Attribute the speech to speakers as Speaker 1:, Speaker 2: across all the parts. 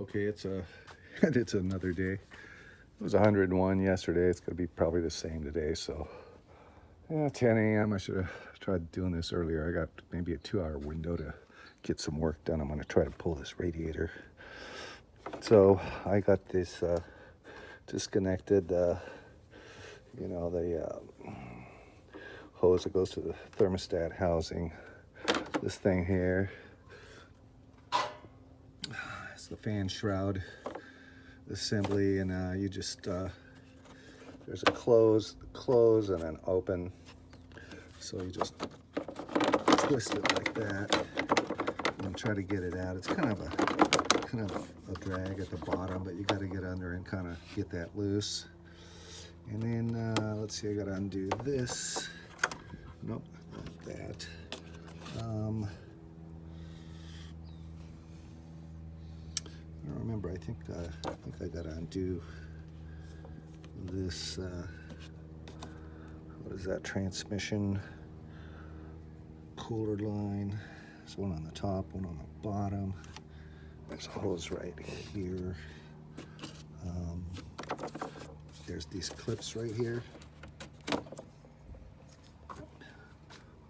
Speaker 1: Okay, it's another day. It was 101 yesterday. It's gonna be probably the same today. So, yeah, 10 a.m. I should have tried doing this earlier. I got maybe a 2-hour window to get some work done. I'm gonna try to pull this radiator. So I got this disconnected. The hose that goes to the thermostat housing. This thing here. It's the fan shroud assembly, and you just there's a close and an open, so you just twist it like that and try to get it out. It's kind of a drag at the bottom, but you got to get under and kind of get that loose. And then let's see, I got to undo this. Nope, not that. I don't remember. I think I got to undo this. What is that? Transmission cooler line. There's one on the top, one on the bottom. There's a hose right here. There's these clips right here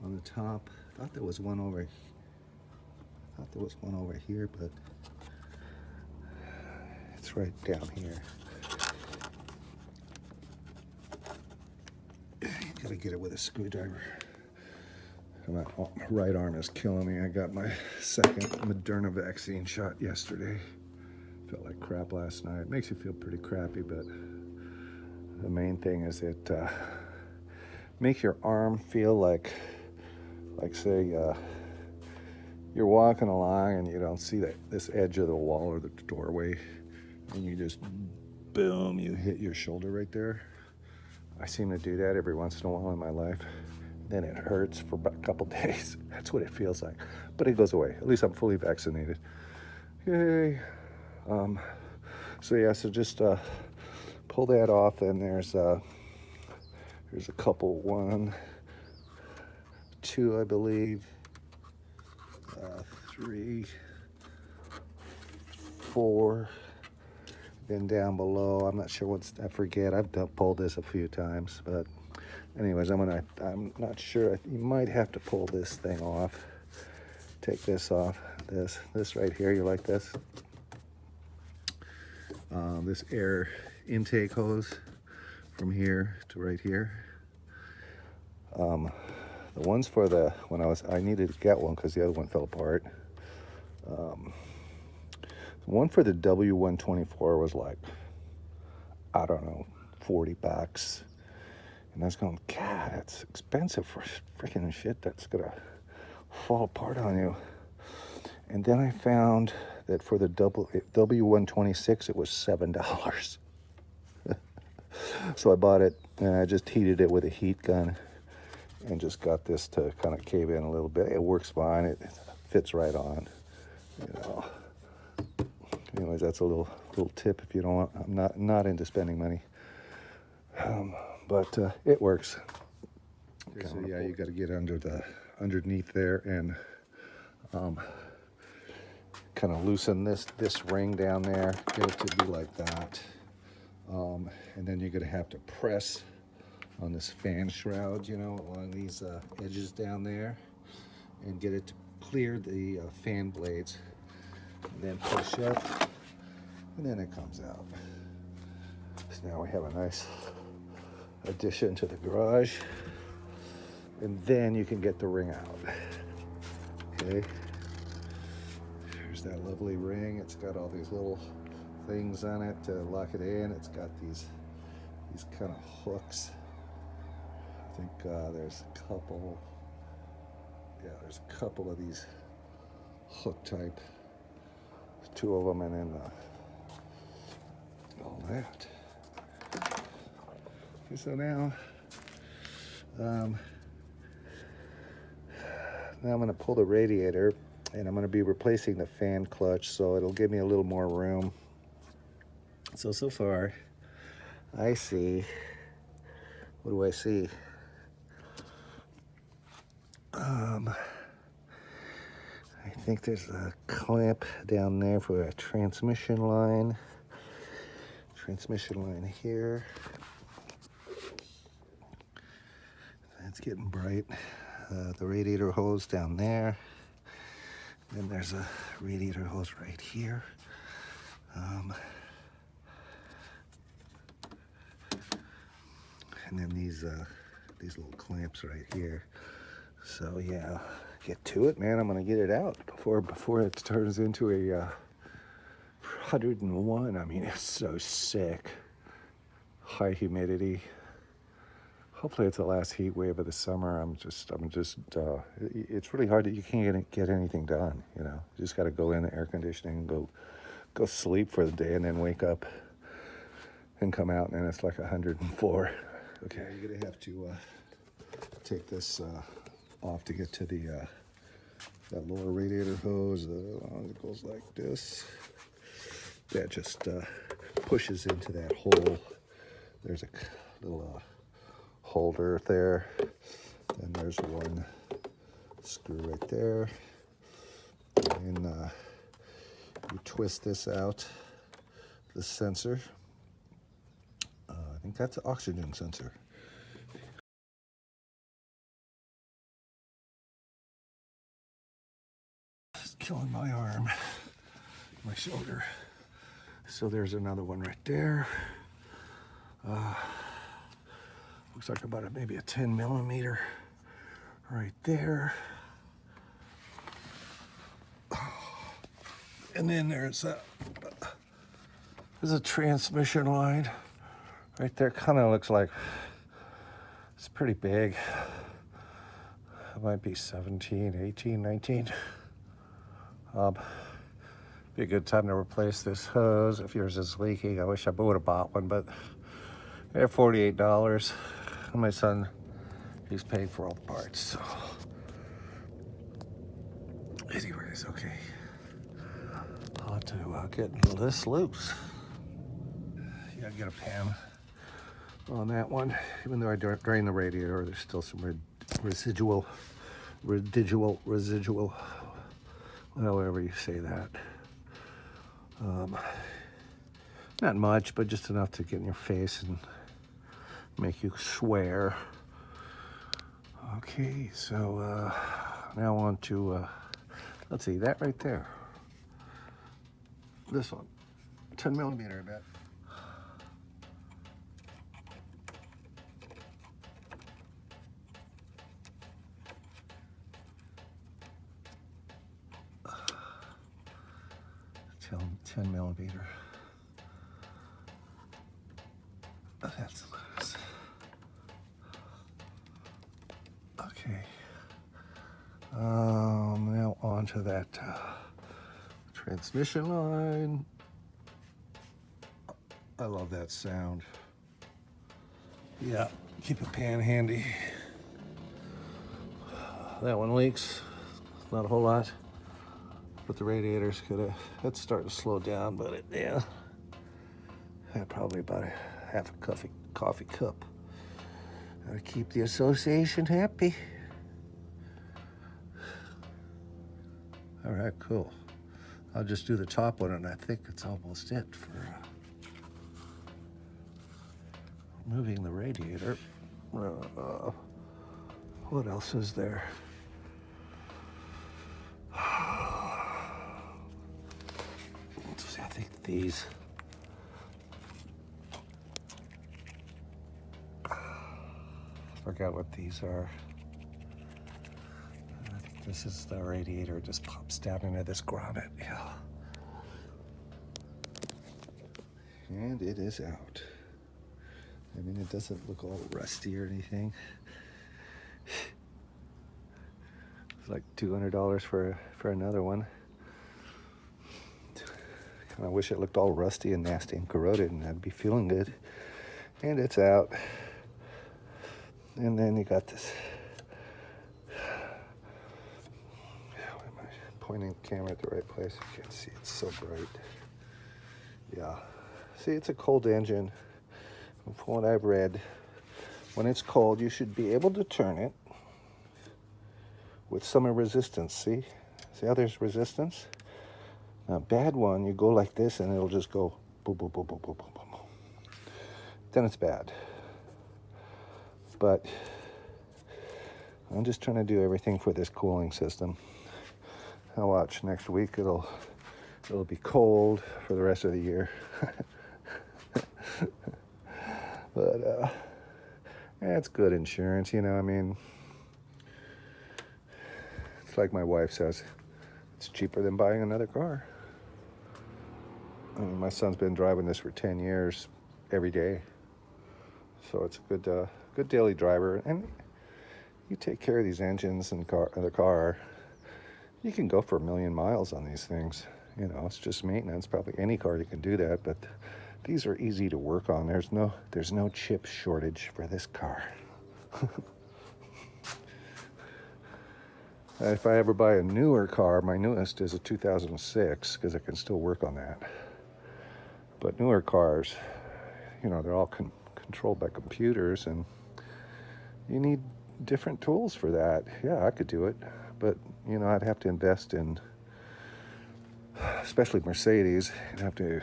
Speaker 1: on the top. I thought there was one over. Here, but it's right down here. Gotta get it with a screwdriver. My right arm is killing me. I got my second Moderna vaccine shot yesterday. Felt like crap last night. It makes you feel pretty crappy, but the main thing is it makes your arm feel like say you're walking along and you don't see this edge of the wall or the doorway, and you just boom, you hit your shoulder right there. I seem to do that every once in a while in my life. Then it hurts for about a couple days. That's what it feels like, but it goes away. At least I'm fully vaccinated. Yay. So yeah, so just pull that off, and there's a couple, 1, 2, I believe, 3, 4. Then down below, I'm not sure I forget. I've pulled this a few times, but anyways, I'm not sure. You might have to pull this thing off. Take this off. This right here. You like this? This air intake hose from here to right here. The ones for I needed to get one because the other one fell apart. The one for the W124 was like, I don't know, $40. And I was going, God, that's expensive for freaking shit that's gonna fall apart on you. And then I found that for the W126, it was $7. So I bought it, and I just heated it with a heat gun and just got this to kind of cave in a little bit. It works fine. It fits right on, Anyways, that's a little tip if you don't want. I'm not into spending money, but it works. Okay, so yeah, you got to get underneath there and kind of loosen this ring down there. Get it to be like that, and then you're gonna have to press on this fan shroud, along these edges down there, and get it to clear the fan blades. And then push up, and then it comes out. So now we have a nice addition to the garage, and then you can get the ring out. Okay, here's that lovely ring. It's got all these little things on it to lock it in. It's got these kind of hooks. I think there's a couple. Yeah, there's a couple of these hook type. 2 of them, and then all that. Okay, so now I'm going to pull the radiator, and I'm going to be replacing the fan clutch, so it'll give me a little more room. So far, I see. What do I see? I I think there's a clamp down there for a transmission line. Transmission line here. It's getting bright. The radiator hose down there. Then there's a radiator hose right here. And then these little clamps right here. So yeah, get to it, man. I'm gonna get it out before it turns into a 101. I mean, it's so sick. High humidity. Hopefully it's the last heat wave of the summer. It's really hard that you can't get anything done, you know. You just got to go in the air conditioning, go sleep for the day, and then wake up and come out, and it's like 104. Okay, you're gonna have to take this off to get to that lower radiator hose. It goes like this. That just pushes into that hole. There's a little holder there. Then there's one screw right there. And you twist this out, the sensor. I think that's an oxygen sensor. It's killing my arm, my shoulder. So there's another one right there. Looks like about maybe a 10 millimeter right there. And then there's a transmission line right there. Kind of looks like it's pretty big. It might be 17, 18, 19. Be a good time to replace this hose if yours is leaking. I wish I would have bought one, but they're $48. And my son, he's paid for all the parts. So, anyways, okay. I'll have to get this loose. You gotta get a pan on that one. Even though I drained the radiator, there's still some residual, however you say that. Not much, but just enough to get in your face and make you swear. Okay, so now on to, let's see, that right there. This one, 10 millimeter, I bet. Ten millimeter. That's loose. Okay. Now onto that transmission line. I love that sound. Yeah, keep a pan handy. That one leaks. Not a whole lot. But the radiators that's starting to slow down, but yeah. Probably about half a coffee cup. Gotta keep the association happy. All right, cool. I'll just do the top one, and I think it's almost it for removing the radiator. What else is there? I think these. Forgot what these are. I think this is the radiator. It just pops down into this grommet. Yeah. And it is out. I mean, it doesn't look all rusty or anything. It's like $200 for another one. I wish it looked all rusty and nasty and corroded, and I'd be feeling good. And it's out. And then you got this. Am I pointing the camera at the right place? I can't see. It's so bright. Yeah. See, it's a cold engine. From what I've read, when it's cold, you should be able to turn it with summer resistance. See? See how there's resistance? Now, bad one, you go like this and it'll just go boom, boom, boom, boom, boom, boom, boom. Then it's bad. But I'm just trying to do everything for this cooling system. I'll watch next week. It'll be cold for the rest of the year. But yeah, it's good insurance, you know. I mean, it's like my wife says, it's cheaper than buying another car. I mean, my son's been driving this for 10 years every day, so it's a good daily driver. And you take care of these engines and the car, you can go for 1 million miles on these things. You know, it's just maintenance. Probably any car you can do that, but these are easy to work on. There's no chip shortage for this car. If I ever buy a newer car, my newest is a 2006, because I can still work on that. But newer cars, you know, they're all controlled by computers, and you need different tools for that. Yeah, I could do it, but, you know, I'd have to invest in, especially Mercedes, you'd have to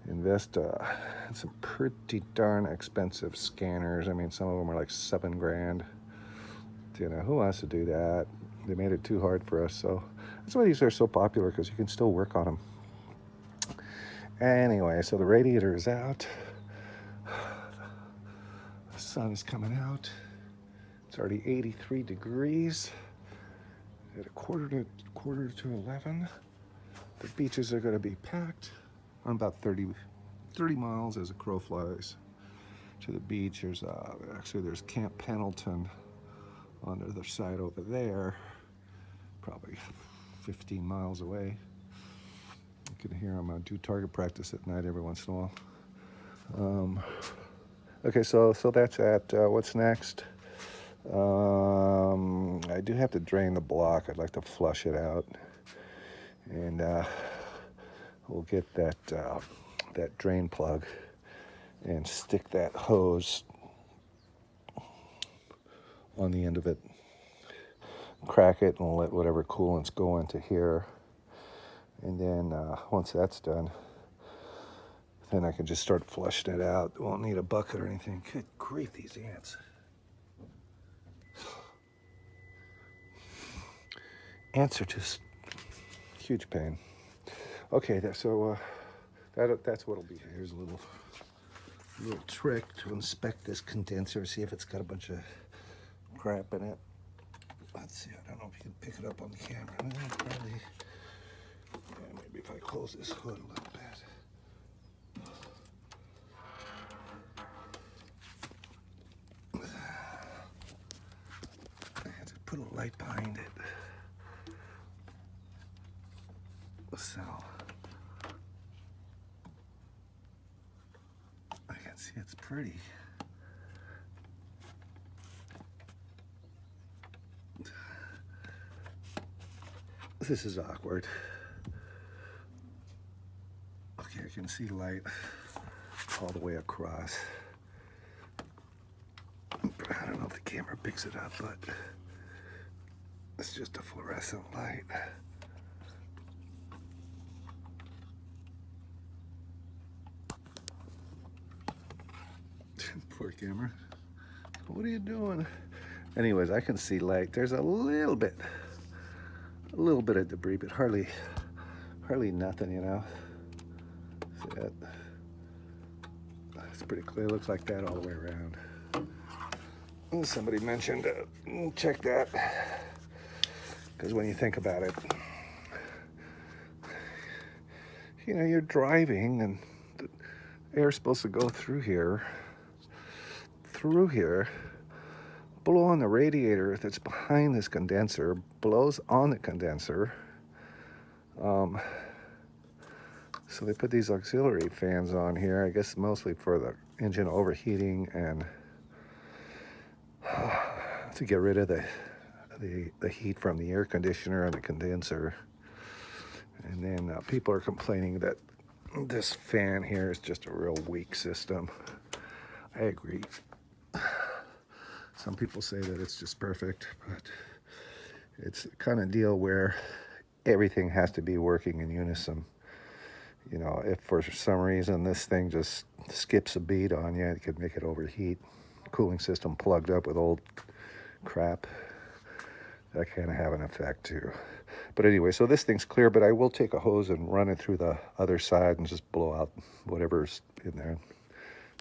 Speaker 1: invest in some pretty darn expensive scanners. I mean, some of them are like $7,000. You know, who wants to do that? They made it too hard for us, so that's why these are so popular, because you can still work on them. Anyway, so the radiator is out. The sun is coming out. It's already 83 degrees at a quarter to 11. The beaches are going to be packed. I'm about 30 miles as a crow flies to the beach. There's Camp Pendleton on the other side over there, probably 15 miles away. You can hear them do target practice at night every once in a while. Okay, so that's that. What's next? I do have to drain the block. I'd like to flush it out, and we'll get that drain plug and stick that hose on the end of it, crack it, and let whatever coolants go into here. And then once that's done, then I can just start flushing it out. Won't need a bucket or anything. Good grief, these ants. Ants are just huge pain. Okay, that's what it'll be. Here's a little trick to inspect this condenser, see if it's got a bunch of crap in it. Let's see, I don't know if you can pick it up on the camera. Probably, yeah, maybe if I close this hood a little bit. I had to put a light behind it. So, I can see it's pretty. This is awkward. Okay, I can see light all the way across. I don't know if the camera picks it up, but it's just a fluorescent light. Poor camera. What are you doing? Anyways, I can see light. There's a little bit of debris, but hardly nothing, you know. See that? It's pretty clear. Looks like that all the way around. And somebody mentioned check that, because when you think about it, you know, you're driving and the air's supposed to go through here, blow on the radiator that's behind this condenser, blows on the condenser. So they put these auxiliary fans on here, I guess mostly for the engine overheating and to get rid of the heat from the air conditioner and the condenser. And then people are complaining that this fan here is just a real weak system. I agree. Some people say that it's just perfect, but It's the kind of deal where everything has to be working in unison. You know, if for some reason this thing just skips a beat on you, it could make it overheat. Cooling system plugged up with old crap, that kind of have an effect too. But anyway, so this thing's clear, but I will take a hose and run it through the other side and just blow out whatever's in there.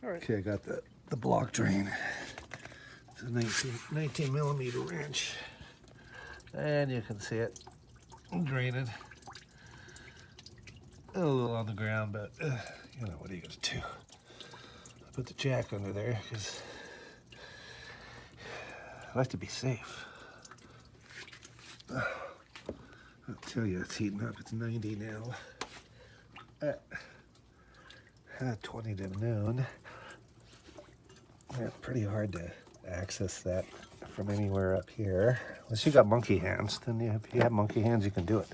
Speaker 1: All right. Okay, I got the block drain. It's a 19 millimeter wrench. And you can see it drained. A little on the ground, but you know, what are you gonna do? I put the jack under there because I like to be safe. I'll tell you, it's heating up. It's 90 now. At 20 to noon. Yeah, pretty hard to access that from anywhere up here. Unless you got monkey hands, then if you have monkey hands, you can do it.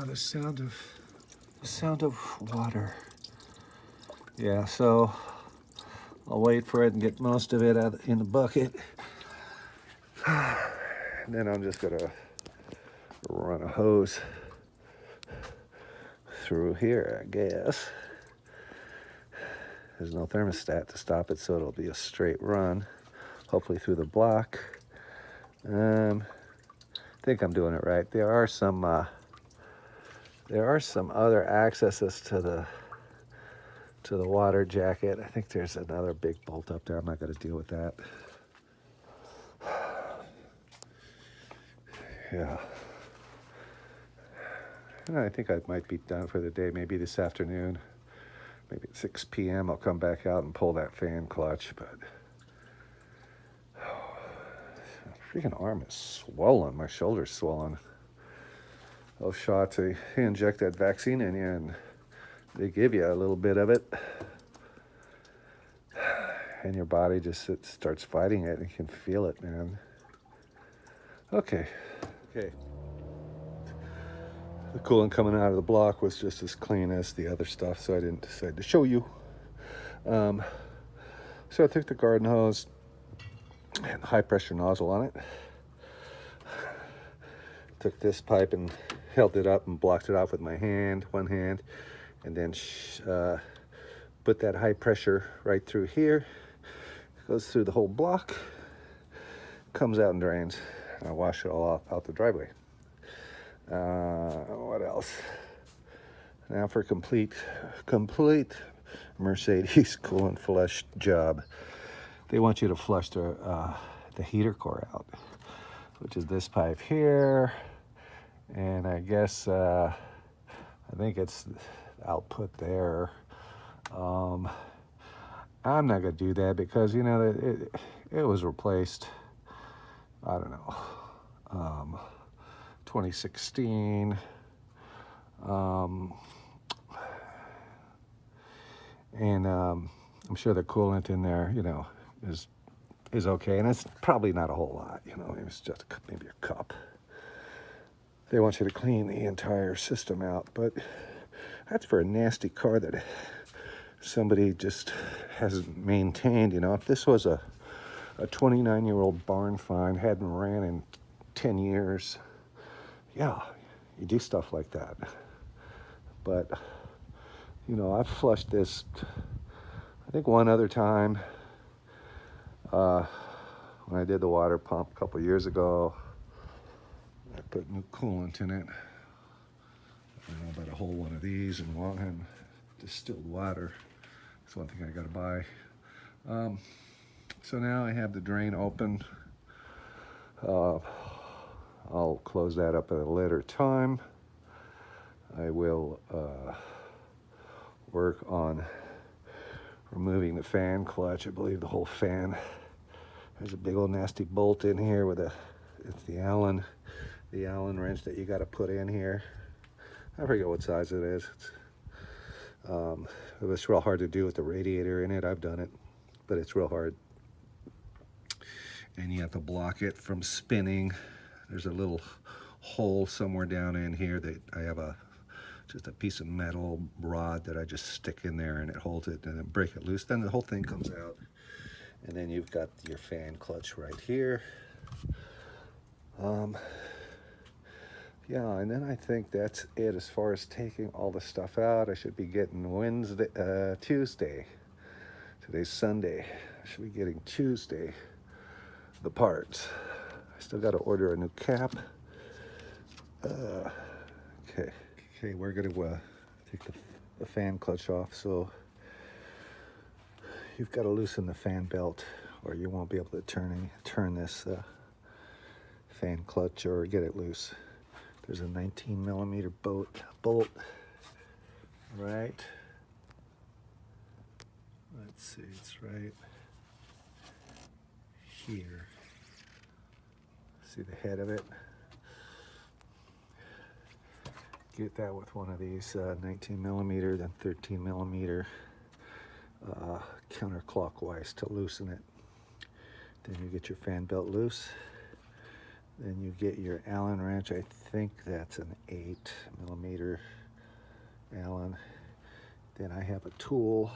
Speaker 1: The sound of water. Yeah, so I'll wait for it and get most of it out in the bucket. And then I'm just gonna run a hose through here, I guess. There's no thermostat to stop it, so it'll be a straight run, hopefully through the block. I think I'm doing it right. There are some other accesses to the water jacket. I think there's another big bolt up there. I'm not going to deal with that. Yeah. And I think I might be done for the day. Maybe this afternoon. Maybe at 6 p.m. I'll come back out and pull that fan clutch. But freaking arm is swollen. My shoulder's swollen. Those shots, they inject that vaccine in you and they give you a little bit of it. And your body just starts fighting it. You can feel it, man. Okay. The coolant coming out of the block was just as clean as the other stuff, so I didn't decide to show you. So I took the garden hose and high pressure nozzle on it. Took this pipe and held it up and blocked it off with my hand, one hand, and then put that high pressure right through here. Goes through the whole block, comes out and drains. I wash it all out the driveway. What else? Now for complete Mercedes coolant flush job. They want you to flush the heater core out, which is this pipe here. And I guess, I think it's the output there. I'm not gonna do that because, you know, it was replaced, I don't know, 2016. And I'm sure the coolant in there, you know, is okay. And it's probably not a whole lot, you know, it's just maybe a cup. They want you to clean the entire system out, but that's for a nasty car that somebody just hasn't maintained. You know, if this was a 29-year-old barn find, hadn't ran in 10 years, yeah, you do stuff like that. But, you know, I've flushed this, I think one other time, when I did the water pump a couple years ago. I put new coolant in it. I don't know about a whole one of these and distilled water. That's one thing I gotta buy. So now I have the drain open. I'll close that up at a later time. I will work on removing the fan clutch. I believe the whole fan. There's a big old nasty bolt in here with it's the Allen wrench that you got to put in here. I forget what size it is. It's real hard to do with the radiator in it. I've done it, but it's real hard. And you have to block it from spinning. There's a little hole somewhere down in here that I have a just a piece of metal rod that I just stick in there and it holds it, and then break it loose. Then the whole thing comes out. And then you've got your fan clutch right here. Yeah, and then I think that's it as far as taking all the stuff out. I should be getting Tuesday. Today's Sunday. I should be getting Tuesday the parts. I still got to order a new cap. Okay, we're gonna take the fan clutch off. So you've got to loosen the fan belt, or you won't be able to turn this fan clutch or get it loose. There's a 19 millimeter bolt, right? Let's see, it's right here. See the head of it? Get that with one of these 19 millimeter, then 13 millimeter counterclockwise to loosen it. Then you get your fan belt loose. Then you get your Allen wrench. I think that's an 8 millimeter Allen. Then I have a tool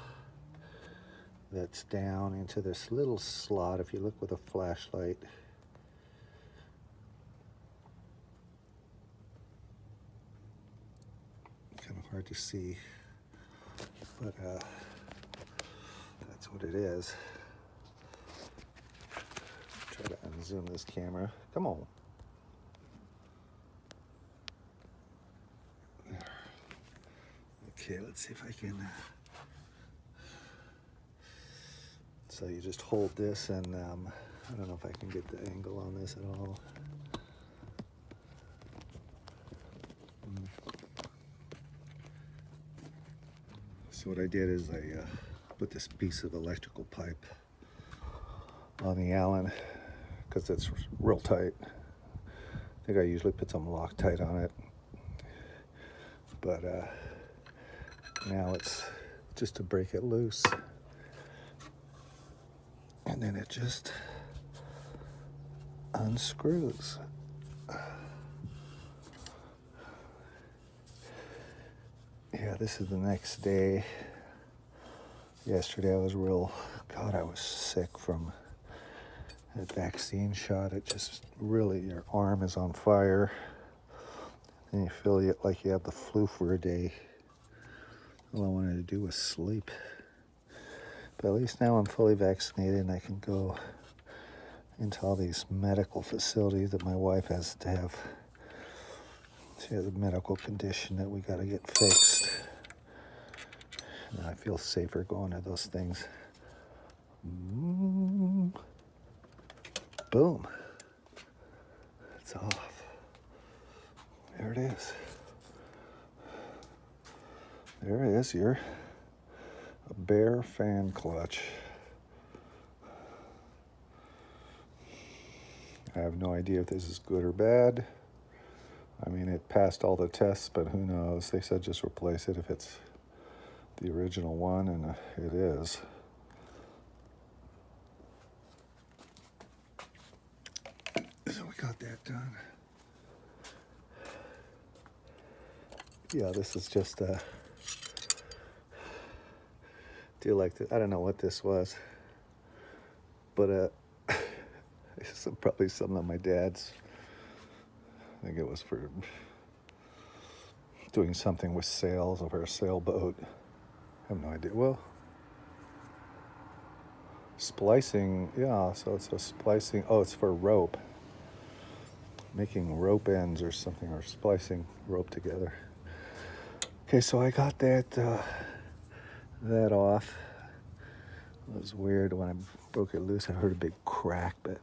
Speaker 1: that's down into this little slot. If you look with a flashlight, kind of hard to see, but that's what it is. Try to unzoom this camera. Come on. Okay, let's see if I can. So you just hold this, and I don't know if I can get the angle on this at all. So what I did is I put this piece of electrical pipe on the Allen because it's real tight. I think I usually put some Loctite on it, but now it's just to break it loose, and then it just unscrews. Yeah, this is the next day. Yesterday I was I was sick from that vaccine shot. It just really, your arm is on fire, and you feel like you have the flu for a day. All I wanted to do was sleep. But at least now I'm fully vaccinated and I can go into all these medical facilities that my wife has to have. She has a medical condition that we got to get fixed. And I feel safer going to those things. Boom. It's off. There it is. There it is, a bare fan clutch. I have no idea if this is good or bad. I mean, it passed all the tests, but who knows? They said just replace it if it's the original one, and it is. So we got that done. Yeah, this is just a deal like this. I don't know what this was, but this is probably something that my dad's. I think it was for doing something with sails of our sailboat. I have no idea. Well, splicing, yeah, so it's a splicing. Oh, it's for rope. Making rope ends or something, or splicing rope together. Okay, so I got that off. It was weird when I broke it loose. I heard a big crack, but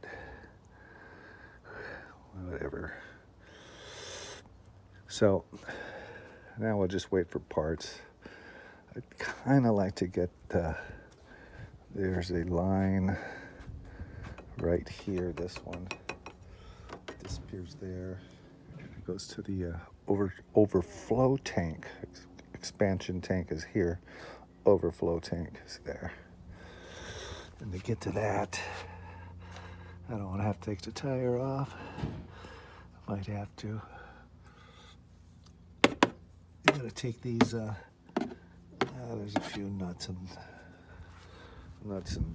Speaker 1: whatever. So now we'll just wait for parts. I'd kind of like to get, there's a line right here, this one. Disappears there. And it goes to the overflow tank. Expansion tank is here. Overflow tank is there. And to get to that, I don't want to have to take the tire off. I might have to. You gotta to take these, there's a few nuts and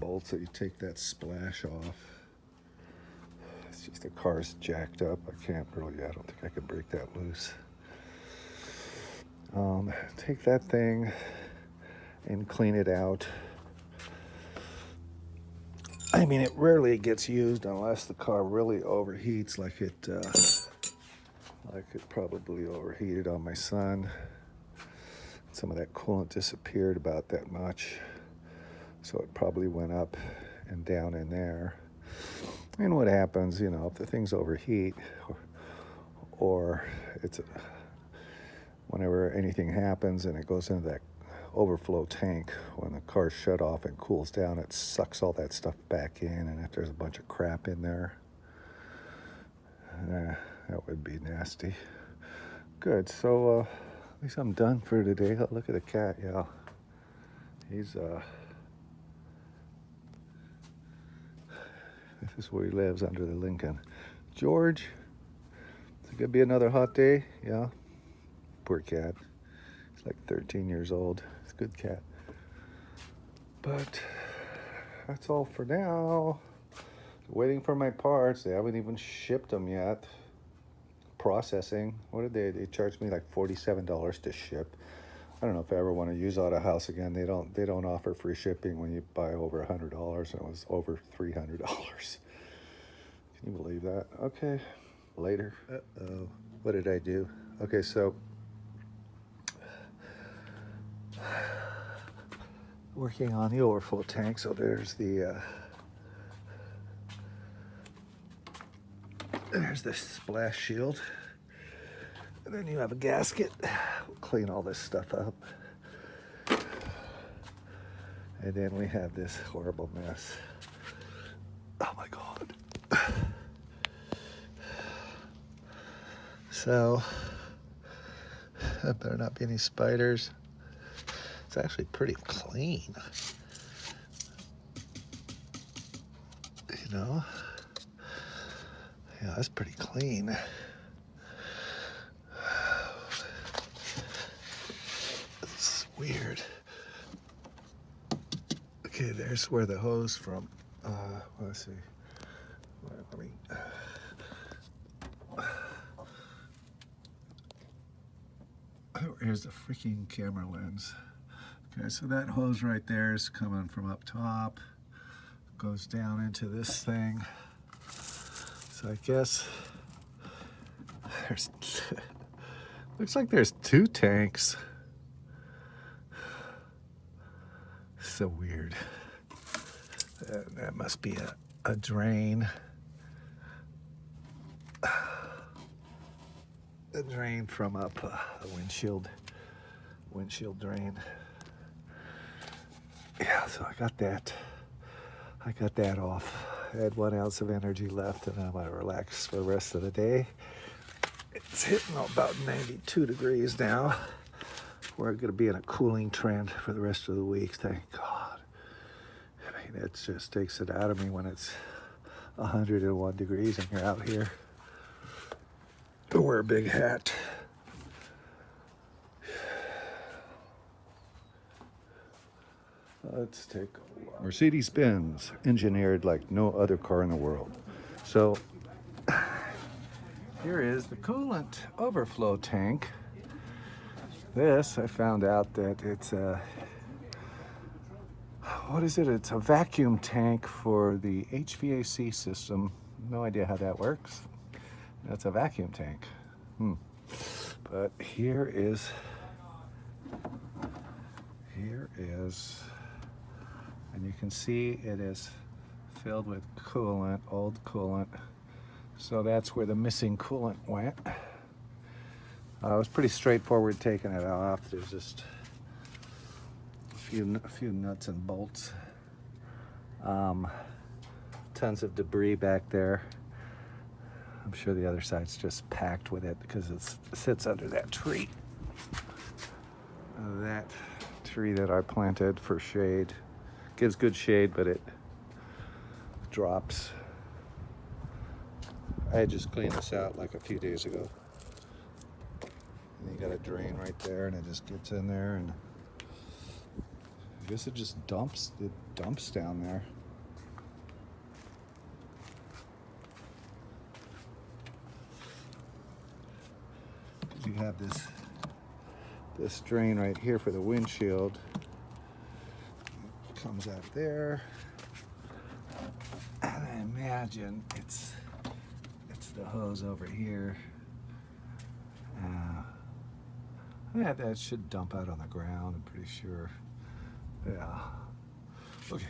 Speaker 1: bolts that you take that splash off. It's just the car's jacked up. I don't think I can break that loose. Take that thing and clean it out. I mean, it rarely gets used unless the car really overheats like it probably overheated on my son. Some of that coolant disappeared about that much, so it probably went up and down in there. And what happens, if the things overheat or whenever anything happens and it goes into that overflow tank, when the car's shut off and cools down, it sucks all that stuff back in, and if there's a bunch of crap in there, that would be nasty. Good, so at least I'm done for today. Oh, look at the cat, yeah. He's this is where he lives, under the Lincoln. George, is it gonna be another hot day? Yeah. Poor cat. He's like 13 years old. He's a good cat. But that's all for now. Waiting for my parts. They haven't even shipped them yet. Processing. What did they charged me like $47 to ship. I don't know if I ever want to use Auto House again. They don't offer free shipping when you buy over $100, and it was over $300. Can you believe that? Okay, later. Uh-oh, what did I do? Okay, so working on the overflow tank. So there's the splash shield, and then you have a gasket. We'll clean all this stuff up, and then we have this horrible mess. Oh my God. So there better not be any spiders. It's actually pretty clean, Yeah, that's pretty clean. It's weird. Okay, there's where the hose from. Let's see. Let me. Here's the freaking camera lens. Okay, so that hose right there is coming from up top, goes down into this thing. So I guess there's, looks like there's two tanks. So weird. That must be a drain. A drain from up a windshield drain. Yeah, so I got that off. I had 1 ounce of energy left, and I'm gonna relax for the rest of the day. It's hitting about 92 degrees now. We're gonna be in a cooling trend for the rest of the week, thank God. I mean, it just takes it out of me when it's 101 degrees and you're out here. Wear a big hat. Let's take a look. Mercedes-Benz, engineered like no other car in the world. So here is the coolant overflow tank. This, I found out that it's what is it? It's a vacuum tank for the HVAC system. No idea how that works. That's a vacuum tank. But here is, and you can see it is filled with coolant, old coolant. So that's where the missing coolant went. It was pretty straightforward taking it off. There's just a few nuts and bolts. Tons of debris back there. I'm sure the other side's just packed with it because it sits under that tree. That tree that I planted for shade. Gives good shade, but it drops. I had just cleaned this out like a few days ago. And you got a drain right there, and it just gets in there, and I guess it just dumps. It dumps down there. You have this drain right here for the windshield. It comes out there, and I imagine it's the hose over here. Yeah, that should dump out on the ground, I'm pretty sure. Yeah. Okay.